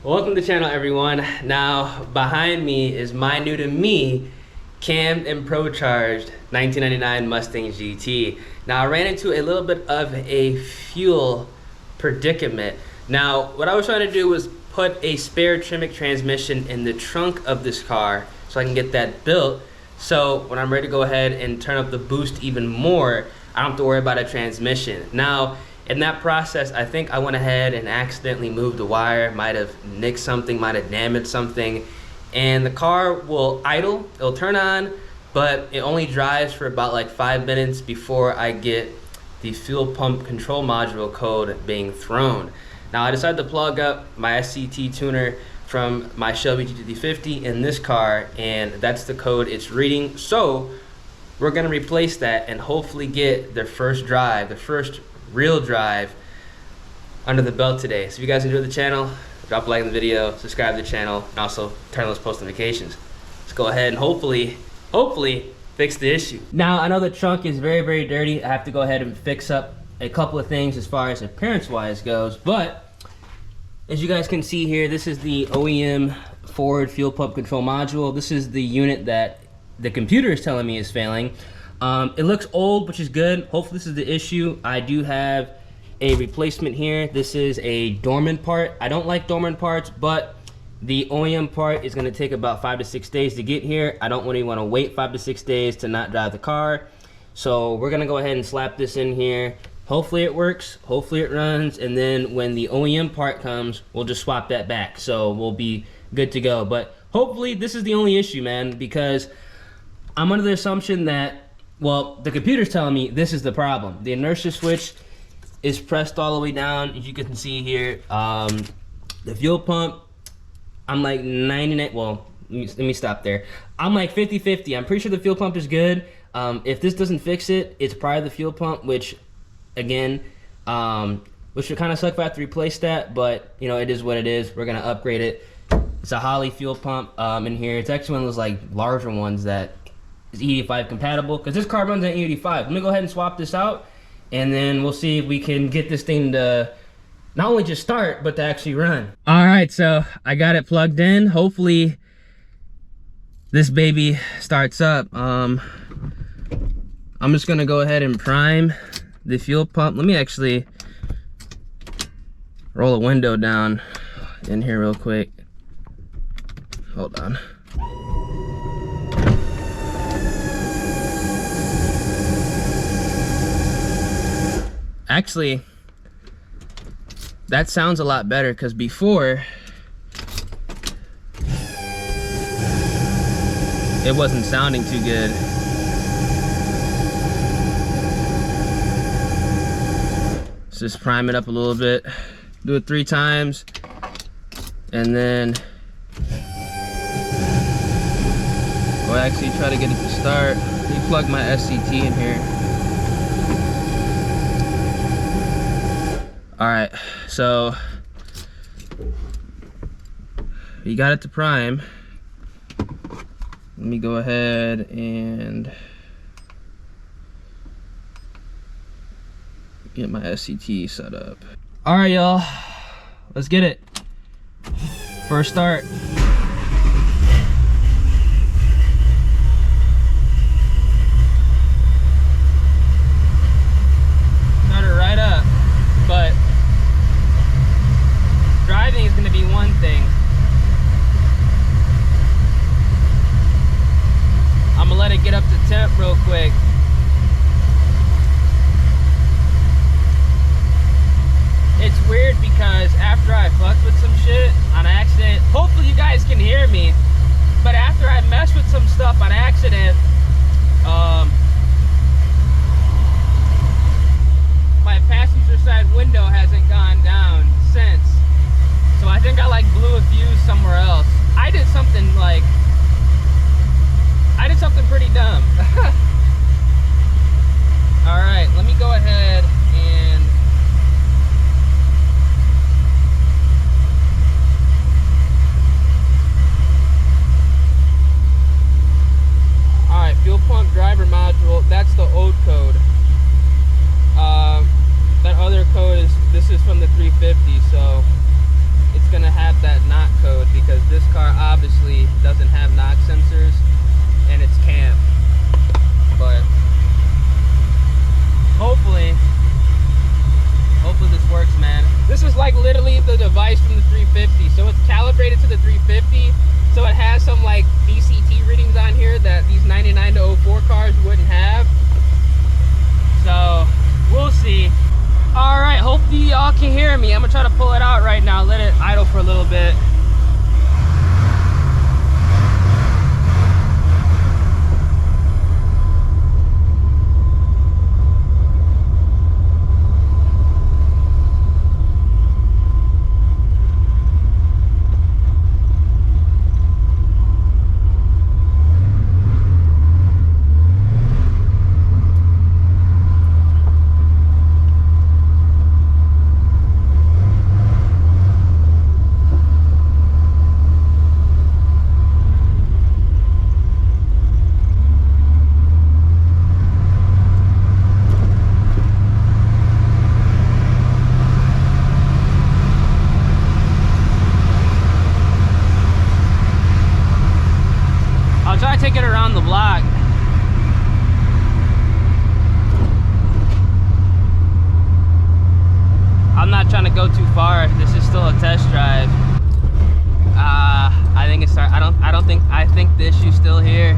Welcome to the channel, everyone. Now, behind me is my new to me CAMMED and Procharged 1999 Mustang GT. Now, I ran into a little bit of a fuel predicament. Now, what I was trying to do was put a spare Tremec transmission in the trunk of this car so I can get that built. So when I'm ready to go ahead and turn up the boost even more, I don't have to worry about a transmission. Now, in that process, I think I went ahead and accidentally moved the wire, might have nicked something, might have damaged something, and the car will idle, it'll turn on, but it only drives for about like 5 minutes before I get the fuel pump control module code being thrown. Now, I decided to plug up my SCT tuner from my Shelby GT50 in this car, and that's the code it's reading. So we're gonna replace that and hopefully get the first drive, the first real drive under the belt today. So if you guys enjoy the channel, drop a like on the video, subscribe to the channel, and also turn on those post notifications. Let's go ahead and hopefully fix the issue. Now, I know the trunk is very dirty. I have to go ahead and fix up a couple of things as far as appearance wise goes, but as you guys can see here, this is the OEM forward fuel pump control module. This is the unit that the computer is telling me is failing. It looks old, which is good. Hopefully this is the issue. I do have a replacement here. This is a dormant part. I don't like dormant parts, but the OEM part is gonna take about 5 to 6 days to get here. I don't really wanna wait 5 to 6 days to not drive the car. So we're gonna go ahead and slap this in here. Hopefully it works, hopefully it runs, and then when the OEM part comes, we'll just swap that back. So we'll be good to go. But hopefully this is the only issue, man, because I'm under the assumption that, well, the computer's telling me this is the problem. The inertia switch is pressed all the way down, as you can see here. The fuel pump, I'm like 99, well, let me stop there. I'm like 50-50. I'm pretty sure the fuel pump is good. If this doesn't fix it, it's probably the fuel pump, which, again, which would kind of suck if I have to replace that, but, you know, it is what it is. We're going to upgrade it. It's a Holley fuel pump in here. It's actually one of those, like, larger ones that is E85 compatible, because this car runs on E85. Let me go ahead and swap this out, and then we'll see if we can get this thing to not only just start, but to actually run. All right, so I got it plugged in. Hopefully this baby starts up. I'm just gonna go ahead and prime the fuel pump. Let me actually roll a window down in here real quick. Hold on. Actually, that sounds a lot better, because before it wasn't sounding too good. Let's just prime it up a little bit. Do it 3 times, and then we'll actually try to get it to start. Let me plug my SCT in here. All right, so you got it to prime. Let me go ahead and get my SCT set up. All right, y'all, let's get it. First start. Started right up, but driving is going to be one thing. I'm gonna let it get up to temp real quick. It's weird because after I fucked with some shit on accident, hopefully you guys can hear me, but after I messed with some stuff on accident, my passenger side window hasn't gone down since. So I think I like blew a fuse somewhere else. I did something pretty dumb. All right, let me go ahead and all right, fuel pump driver module, that's the old code. That other code is, this is from the 350, so it's gonna have that not code because this car obviously doesn't have knock sensors and it's CAMMED. But hopefully this works, man. This is like literally the device from the 350. So it's calibrated to the 350. So it has some like DCT readings on here that these 99 to 04 cars wouldn't have. So we'll see. All right, hopefully y'all can hear me. I'm gonna try to pull it out right now, let it idle for a little bit. I'll try to take it around the block. I'm not trying to go too far. This is still a test drive. I think it's I think the issue's still here.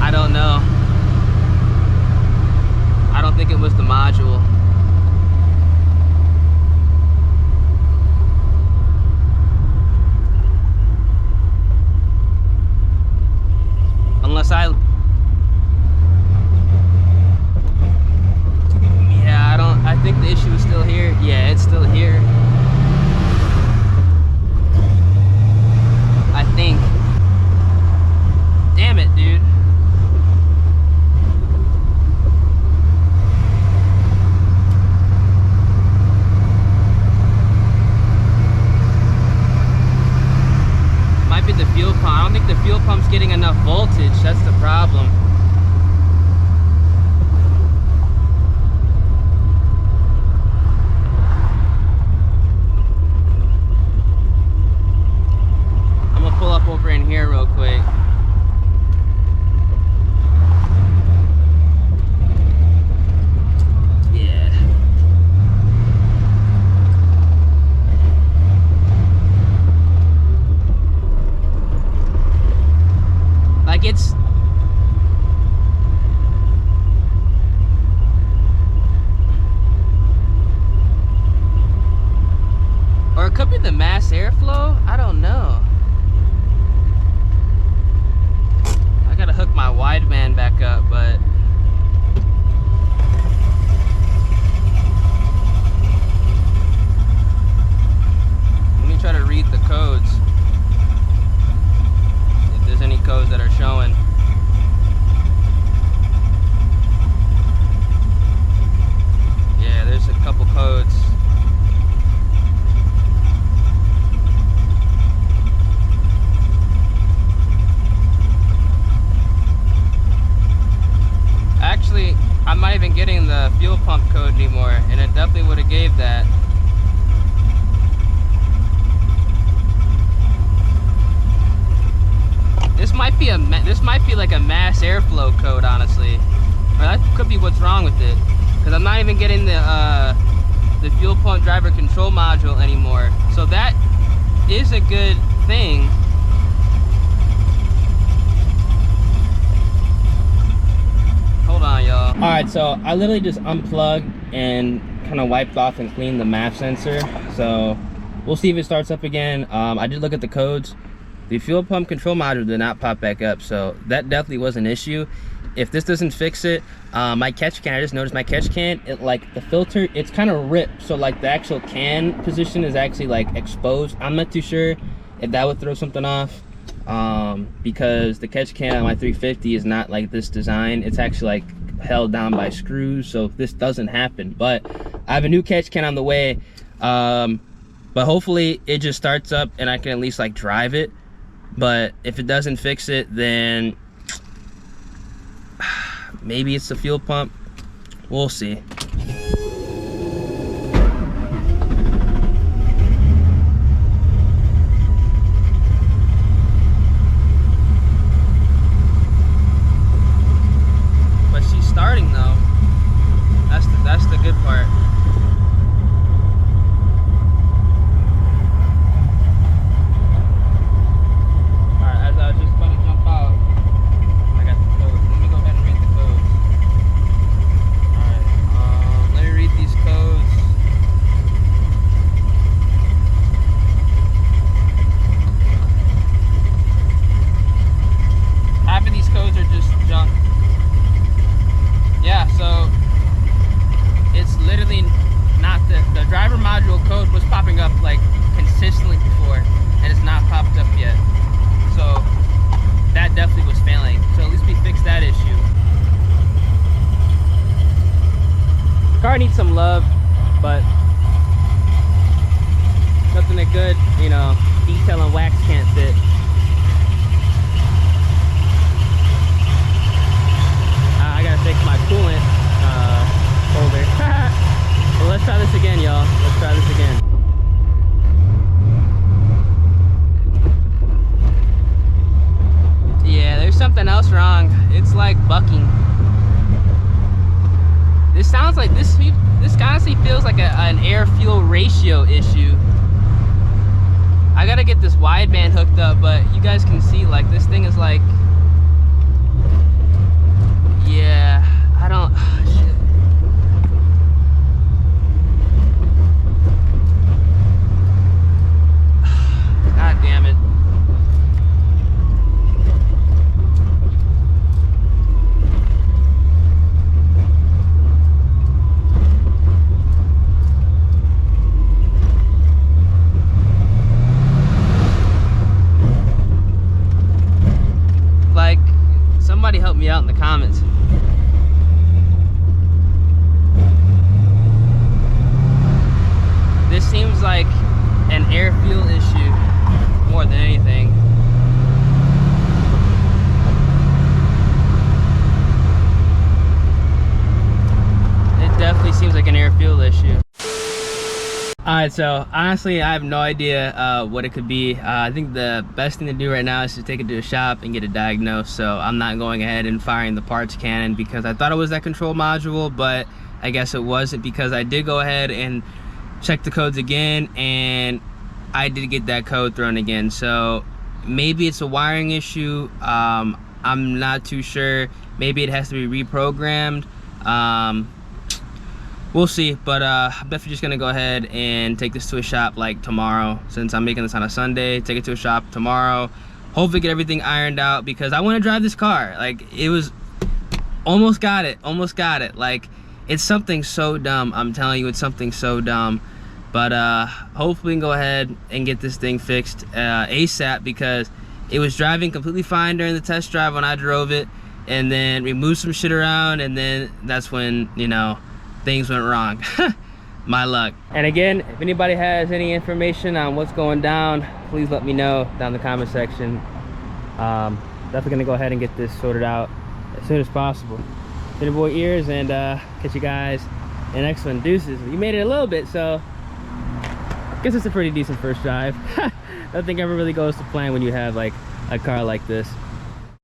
I don't know. I don't think it was the module. Unless I think the issue is still here. Yeah, it's still here. I think. Damn it, dude. Might be the fuel pump. I don't think the fuel pump's getting enough voltage. That's the problem. I'm gonna pull up over in here real quick. Yeah. Like it's or it could be the mass airflow. I don't know. I gotta hook my wideband back up, but let me try to read the codes. If there's any codes that are showing. Yeah, there's a couple codes. Actually, I'm not even getting the fuel pump code anymore, and it definitely would have gave that. This might be like a mass airflow code, honestly. Or that could be what's wrong with it, because I'm not even getting the fuel pump driver control module anymore. So that is a good thing. Hold on, y'all. All right, so I literally just unplugged and kind of wiped off and cleaned the MAF sensor. So we'll see if it starts up again. I did look at the codes. The fuel pump control module did not pop back up, so that definitely was an issue. If this doesn't fix it, my catch can, I just noticed my catch can, like the filter, it's kind of ripped, so like the actual can position is actually like exposed. I'm not too sure if that would throw something off, because the catch can on my 350 is not like this design. It's actually like held down by screws, so this doesn't happen. But I have a new catch can on the way, but hopefully it just starts up and I can at least like drive it. But if it doesn't fix it, then maybe it's the fuel pump. We'll see. consistently before and it's not popped up yet. So that definitely was failing. So at least we fixed that issue. Car needs some love, but nothing that good, you know, detail and wax can't fit. I gotta fix my coolant holder. Well, let's try this again, y'all. Let's try this again. Yeah, there's something else wrong. It's like bucking. This sounds like this honestly feels like an air-fuel ratio issue. I gotta get this wideband hooked up, but you guys can see like this thing is like, yeah, I don't, shit. God damn it. Like, somebody help me out in the comments. This seems like an air fuel issue more than anything. It definitely seems like an air fuel issue. Alright, so honestly I have no idea what it could be. I think the best thing to do right now is to take it to a shop and get it diagnosed. So I'm not going ahead and firing the parts cannon because I thought it was that control module, but I guess it wasn't, because I did go ahead and check the codes again and I did get that code thrown again. So maybe it's a wiring issue. I'm not too sure. Maybe it has to be reprogrammed. We'll see, but I'm definitely just gonna go ahead and take this to a shop like tomorrow, since I'm making this on a Sunday. Take it to a shop tomorrow, hopefully get everything ironed out, because I want to drive this car. Like, it was almost got it. Like, it's something so dumb. I'm telling you, it's something so dumb. But hopefully we can go ahead and get this thing fixed ASAP, because it was driving completely fine during the test drive when I drove it, and then we moved some shit around, and then that's when, you know, things went wrong. My luck. And again, if anybody has any information on what's going down, please let me know down in the comment section. Definitely gonna go ahead and get this sorted out as soon as possible. It's been your boy Ears, and catch you guys in the next one. Deuces. You made it a little bit, so I guess it's a pretty decent first drive. Nothing ever really goes to plan when you have like a car like this.